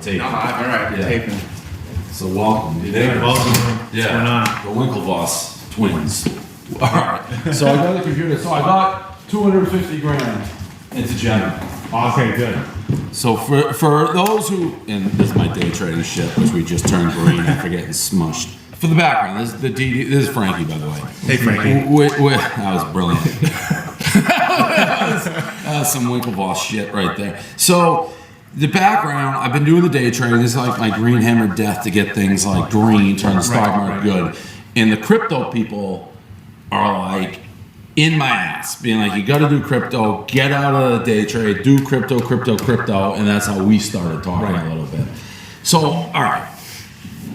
tape. No, all right, Yeah. taping. So welcome. Yeah. The Winklevoss twins. All right. So I got the computer. So I got 250 grand into Gemini. Okay, good. So for those who, and this is my day trading shit, which we just turned green after getting smushed. For the background, this is the DD. This is Frankie, by the way. Hey, Frankie. That was brilliant. that was some Winklevoss shit right there. So the background, I've been doing the day trading. This is like my green hammer death to get things like green, turn the stock market good. And the crypto people are like in my ass, being like, you got to do crypto, get out of the day trade, do crypto, and that's how we started talking a little bit. So, all right,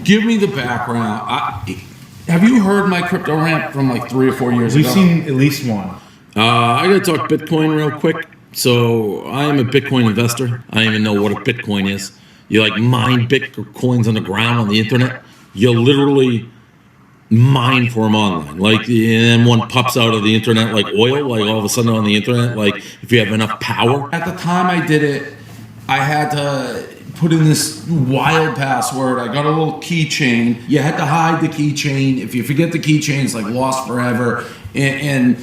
give me the background. Have you heard my crypto rant from like 3 or 4 years ago? We've seen at least one. I gotta talk Bitcoin real quick. So I am a Bitcoin investor. I don't even know what a Bitcoin is. You like mine Bitcoins on the ground on the internet. You literally mine for them online. Like, and then one pops out of the internet like oil, like all of a sudden on the internet, like if you have enough power. At the time I did it, I had to put in this wild password. I got a little keychain. You had to hide the keychain. If you forget the keychain, it's like lost forever. And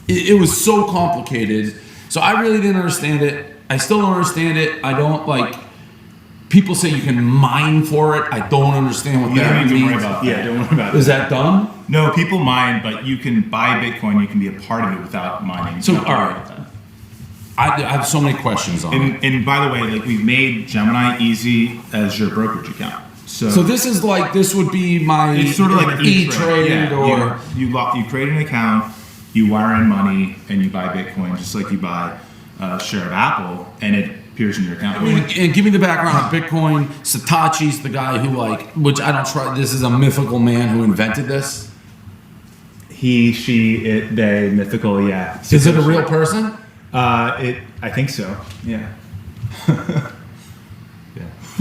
it was so complicated. So I really didn't understand it. I still don't understand it. I don't like, people say you can mine for it. I don't understand what that means. Don't worry about that. Yeah, don't worry about it. Is that done? No, people mine, but you can buy Bitcoin. You can be a part of it without mining. So, Don't worry all right. about that. I have so many questions on it. And by the way, like we've made Gemini easy as your brokerage account. So this is like, this would be my It's sort of like E-Trade Yeah, or... you create an account, you wire in money, and you buy Bitcoin just like you buy a share of Apple, and it appears in your account. And give me the background on Bitcoin. Satoshi's the guy who like, which I don't try, this is a mythical man who invented this. He, she, it, they, mythical, yeah. Is it a real person? I think so. Yeah.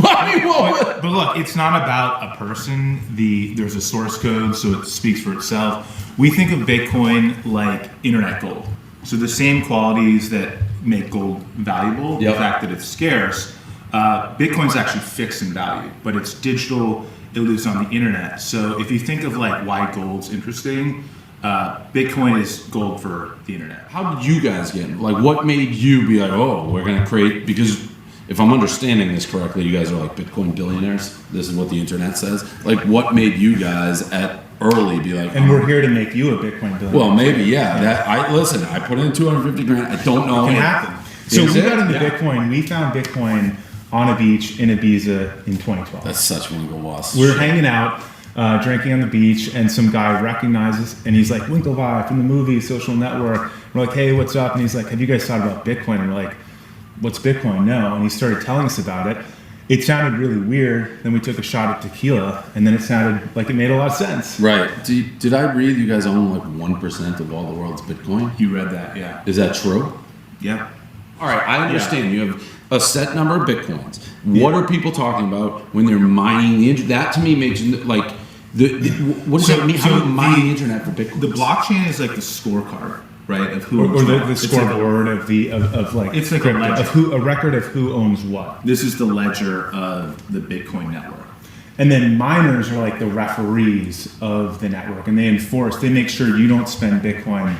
But look, it's not about a person. There's a source code, so it speaks for itself. We think of Bitcoin like internet gold. So the same qualities that make gold valuable, the fact that it's scarce, Bitcoin's actually fixed in value, but it's digital, it lives on the internet. So if you think of like why gold's interesting, Bitcoin is gold for the internet. How did you guys get, like what made you be like, oh, we're going to create, because if I'm understanding this correctly, you guys are like Bitcoin billionaires. This is what the internet says. Like what made you guys at early be like, And we're here to make you a Bitcoin billionaire. well, maybe, yeah. That I put in 250 grand. I don't know. It can happen. So we got into Bitcoin. We found Bitcoin on a beach in Ibiza in 2012. That's such Winklevoss. We're hanging out, drinking on the beach, and some guy recognizes, and he's like, Winklevoss from the movie Social Network. We're like, hey, what's up? And he's like, have you guys thought about Bitcoin? And we're like, what's Bitcoin? No. And he started telling us about it. It sounded really weird. Then we took a shot at tequila, and then it sounded like it made a lot of sense. Right. Did I read you guys own like 1% of all the world's Bitcoin? You read that, yeah. Is that true? Yeah. All right, I understand. You have a set number of Bitcoins. What are people talking about when they're mining the internet? That to me makes like, what does that mean? How do you mine the internet for Bitcoin? The blockchain is like the scorecard, right? Of who Or owns the what. scoreboard of like It's like a crypto, ledger. a record of who owns what. This is the ledger of the Bitcoin network. And then miners are like the referees of the network, and they make sure you don't spend Bitcoin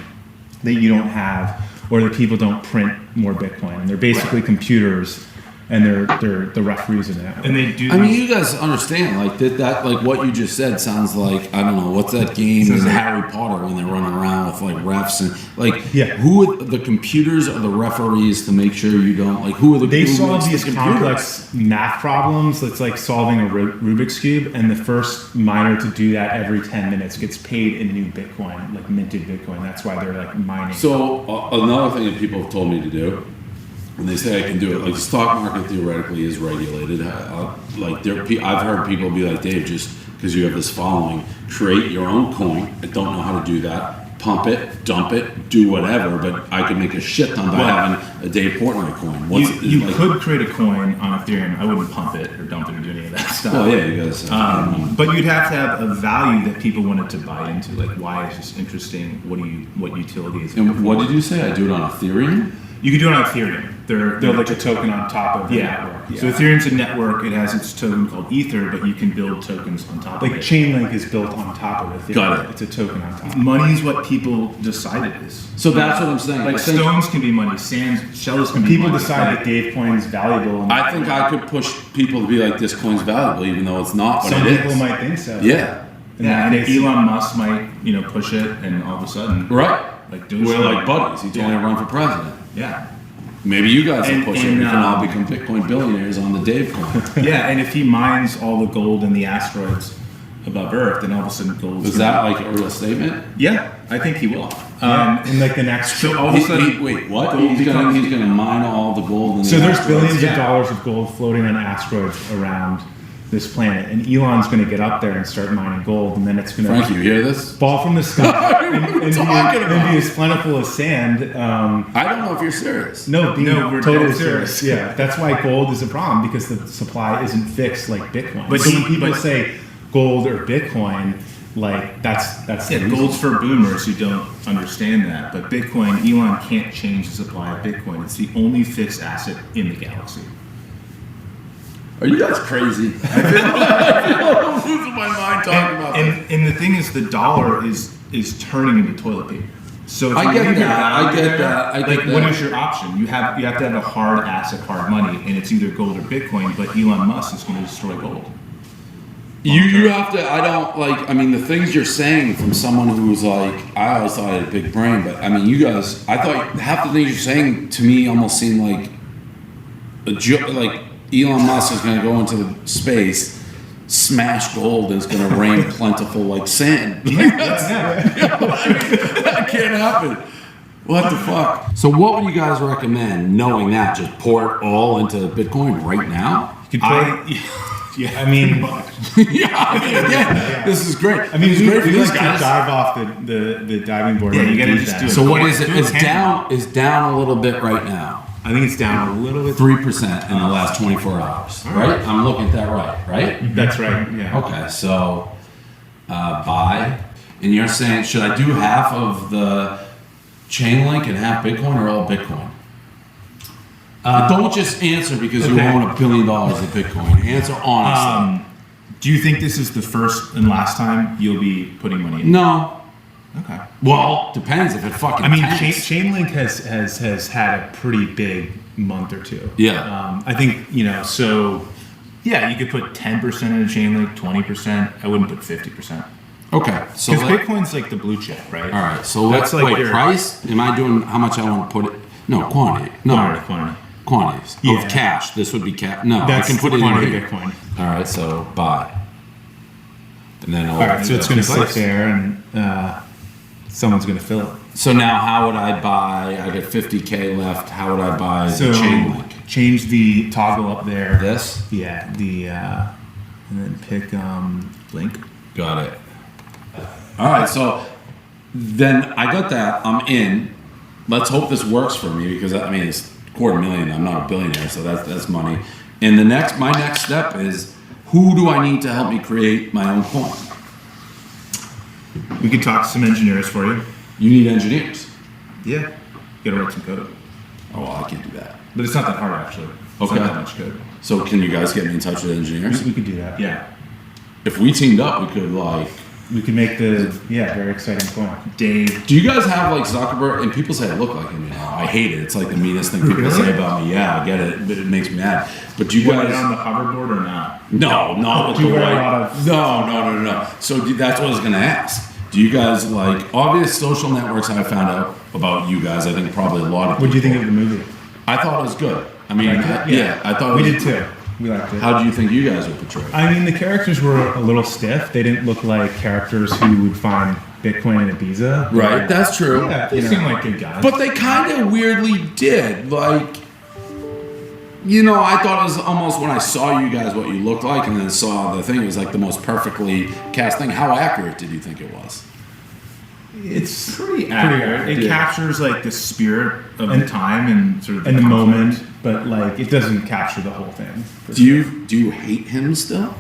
that you don't have, or that people don't print more Bitcoin. And they're basically computers, and they're the referees of the network. And they do. I mean, you guys understand, like that, like what you just said sounds like, I don't know, what's that game in Harry Potter when they're running around with like refs and like, who are the computers or the referees to make sure you don't, like who are the They who solve makes the these computer? complex math problems. That's like solving a Rubik's Cube, and the first miner to do that every 10 minutes gets paid in new Bitcoin, like minted Bitcoin. That's why they're like mining. So another thing that people have told me to do, and they say I can do it, like the stock market theoretically is regulated. I've heard people be like, Dave, just because you have this following, create your own coin. I don't know how to do that. Pump it, dump it, do whatever, but I could make a shit ton by having a Dave Portnoy coin. You could create a coin on Ethereum. I wouldn't pump it or dump it or do any of that stuff. Oh yeah, you guys. But you'd have to have a value that people wanted to buy into. Like, why is this interesting? What utility is it? And what did you say? I do it on Ethereum? You can do it on Ethereum. They're like a token on top of the network. Yeah. So Ethereum's a network. It has its token called Ether, but you can build tokens on top of it. Like Chainlink is built on top of Ethereum. Got it. It's a token on top. Money is what people decide it is. So that's what I'm saying. Like stones can be money, shells can be People money. decide that Dave coin is valuable. And I think I could push people to be like, this coin's valuable, even though it's not what some it people is. might think so. Yeah. Yeah, and Elon Musk might, push it, and all of a sudden, Right. like We're like buddies. He told me to run for president. Yeah, Maybe you guys And- will push it. and, We can all become Bitcoin billionaires on the Dave coin. yeah, and if he mines all the gold in the asteroids above Earth, then all of a sudden gold. Is that like a real statement? Yeah, I think he will. in like the next. So all of a sudden, Wait, what? gold He's gonna becomes- mine all the gold in the So there's asteroids? billions Yeah. of dollars of gold floating on asteroids around this planet, and Elon's going to get up there and start mining gold, and then it's going Frank, to you hear this? fall from the sky and be talking about? as plentiful as sand. I don't know if you're serious. No, we're totally dead serious. serious. Yeah, that's why gold is a problem, because the supply isn't fixed like Bitcoin. But so he- when people but- say gold or Bitcoin, like that's yeah, the reason. gold's for boomers who don't understand that. But Bitcoin, Elon can't change the supply of Bitcoin. It's the only fixed asset in the galaxy. Are you guys crazy? I feel I'm losing my mind talking about this. And the thing is, the dollar is turning into toilet paper. So if I you get leave your that, I value get there, that, I get like, what that. is your option? You have to have a hard asset, hard money, and it's either gold or Bitcoin. But Elon Musk is going to destroy gold. You have to, I don't like, I mean, the things you're saying from someone who's like, I always thought I had a big brain, but I mean, you guys, I thought half the things you're saying to me almost seem like a joke, like Elon Musk is going to go into the space, smash gold, and it's going to rain plentiful like sand. That can't happen. What the fuck? So what would you guys recommend, knowing that, just pour it all into Bitcoin right now? You could put- Yeah, I mean, yeah, this is great. I mean, It's we great for like these to guys. dive off the diving board. Yeah, when you we gotta do just that. do it. So what is it? Do it It's down. It's down a little bit right now. I think it's down a little bit. 3% in the last 24 hours. Right? I'm looking at that right. Right? That's right. Yeah. Okay. So buy, and you're saying should I do half of the Chainlink and half Bitcoin, or all Bitcoin? Don't just answer because you okay. own $1 billion of Bitcoin. Answer honestly. Do you think this is the first and last time you'll be putting money in? No. Okay. Well, depends if it fucking. I mean, tanks. Chainlink has had a pretty big month or two. Yeah. I think so. Yeah, you could put 10% in a Chainlink, 20%. I wouldn't put 50%. Okay. So Because let- Bitcoin's like the blue chip, right? all right. So That's let's like wait. your- Price? Am I doing how much I want to put it? No, quantity. No, Quantity. quantities Yeah. of cash. This would be cash. No, That's I can put the it in quantity here. of Bitcoin. All right. So buy. And then All right, so it's going to sit there, and someone's going to fill it. So now, how would I buy? I got 50K left. How would I buy So the Chainlink? change the toggle up there. This. Yeah, and then pick link. Got it. All right. So then I got that. I'm in. Let's hope this works for me, because I mean it's $250,000. I'm not a billionaire, so that's money. And my next step is, who do I need to help me create my own coin? We could talk to some engineers for you. You need engineers. Yeah. You gotta write some code. Oh, well, I can't do that. But it's not that hard, actually. It's Okay. not that much code. So can you guys get me in touch with engineers? We could do that. Yeah. If we teamed up, we could We could make very exciting coin. Dave. Do you guys have like Zuckerberg? And people say I look like him. I hate it. It's like the meanest thing people say about me. Yeah, I get it, but it makes me mad. But do you You got it guys? on the hoverboard or not? No, not with Do you the wear a white. lot of- No. So that's what I was gonna ask. Do you guys like obvious social networks? I found out about you guys. I think probably a lot of. What do you think people. of the movie? I thought it was good. I mean, Liked it? yeah, I thought it We was, did too. We liked it. How do you think you guys were portrayed? I mean, the characters were a little stiff. They didn't look like characters who would find Bitcoin in Ibiza. Right, that's true. Yeah, they seem like good guys. But they kind of weirdly did. Like, I thought it was almost when I saw you guys what you looked like, and then saw the thing. It was like the most perfectly cast thing. How accurate did you think it was? it's Pretty accurate. It Yeah. captures like the spirit of the And- time and sort of in the conflict. moment, but like it doesn't capture the whole thing. Do you hate him still?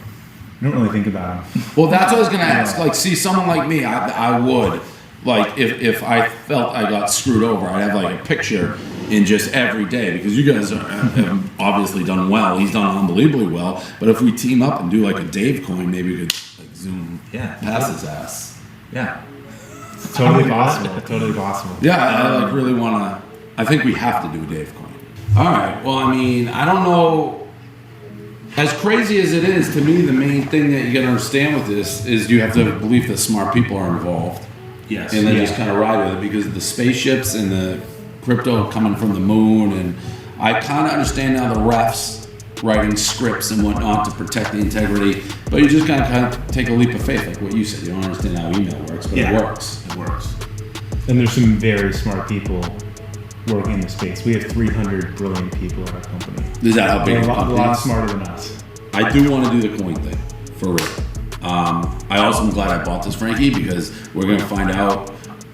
I don't really think about him. Well, that's what I was gonna ask. Like, see, someone like me, I would like if I felt I got screwed over, I'd have like a picture in just every day, because you guys have obviously done well. He's done unbelievably well. But if we team up and do like a Dave coin, maybe we could like zoom past his ass. Yeah. Totally possible. Totally possible. Yeah, I like really want to. I think we have to do a Dave coin. All right. Well, I mean, I don't know. As crazy as it is, to me, the main thing that you got to understand with this is you have to believe that smart people are involved. Yes. And then just kind of ride with it, because of the spaceships and the crypto coming from the moon. And I kind of understand now the refs writing scripts and whatnot to protect the integrity, but you just kind of take a leap of faith, like what you said. You don't understand how email works, but it works. It works. And there's some very smart people working in the space. We have 300 brilliant people at our company. Is that how big They're the a company lot is? smarter than us. I do want to do the coin thing, for real. I also am glad I bought this, Frankie, because we're going to find out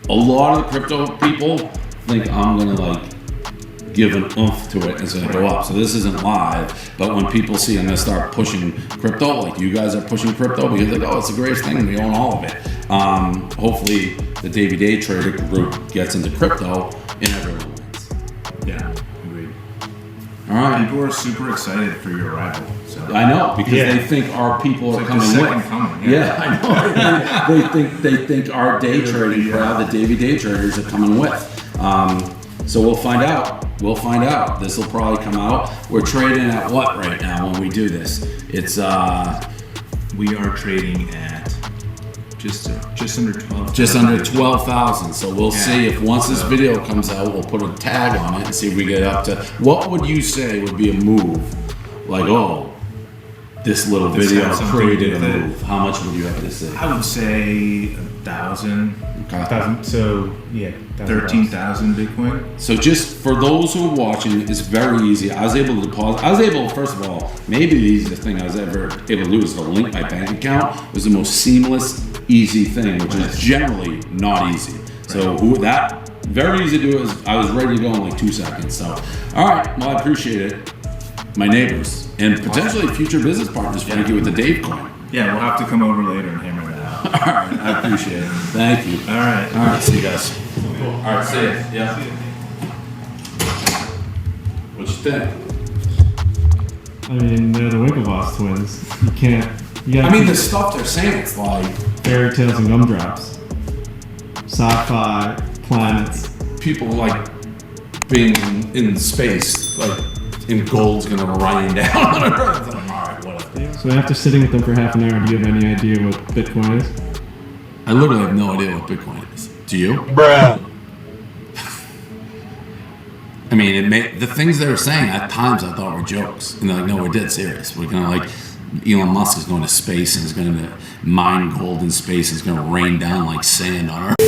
a lot of the crypto people think I'm going to like give an oomph to it and it's going to go up. So this isn't live, but when people see I'm going to start pushing crypto, like you guys are pushing crypto, because they're like, oh, it's the greatest thing, and we own all of it. Hopefully the Davey Day Trader group gets into crypto and everyone wins. Yeah, agreed. All right. People are super excited for your arrival. So I know, because they think our people it's are like coming the second with. coming. Yeah, I know. they think our day trading crowd, the Davey Day Traders, are coming with. So we'll find out. We'll find out. This will probably come out. We're trading at what right now when we do this? It's We are trading at just under 12. just under 12,000. So we'll see if once this video comes out, we'll put a tag on it and see if we get up to. What would you say would be a move? Like, oh, this little video has something created to a do with it. move. How much would you have to say? I would say 1,000, Okay. So, yeah. 13,000 Bitcoin. So just for those who are watching, it's very easy. I was able to deposit. I was able, first of all, maybe the easiest thing I was ever able to do is to link my bank account. It was the most seamless, easy thing, which is generally not easy. So that very easy to do. I was ready to go in like 2 seconds. So, all right, well, I appreciate it. My neighbors and potentially future business partners, Frankie, with the Dave coin. Yeah, we'll have to come over later and hammer that out. All right, I appreciate it. Thank you. All right. All right, see you guys. All right, see ya. Yeah. What you think? I mean, they're the Winklevoss twins. You can't. You gotta I mean, keep the stuff they're saying, it's like fairy tales and gumdrops. Sci-fi, planets. people like being in space, like in gold's gonna rain down on Earth. I'm like, all right, whatever. So after sitting with them for half an hour, do you have any idea what Bitcoin is? I literally have no idea what Bitcoin is. Do you? Bruh. I mean, the things they were saying at times I thought were jokes, and they're like, no, we're dead serious. We're gonna like Elon Musk is going to space and is going to mine gold in space and is going to rain down like sand on Earth.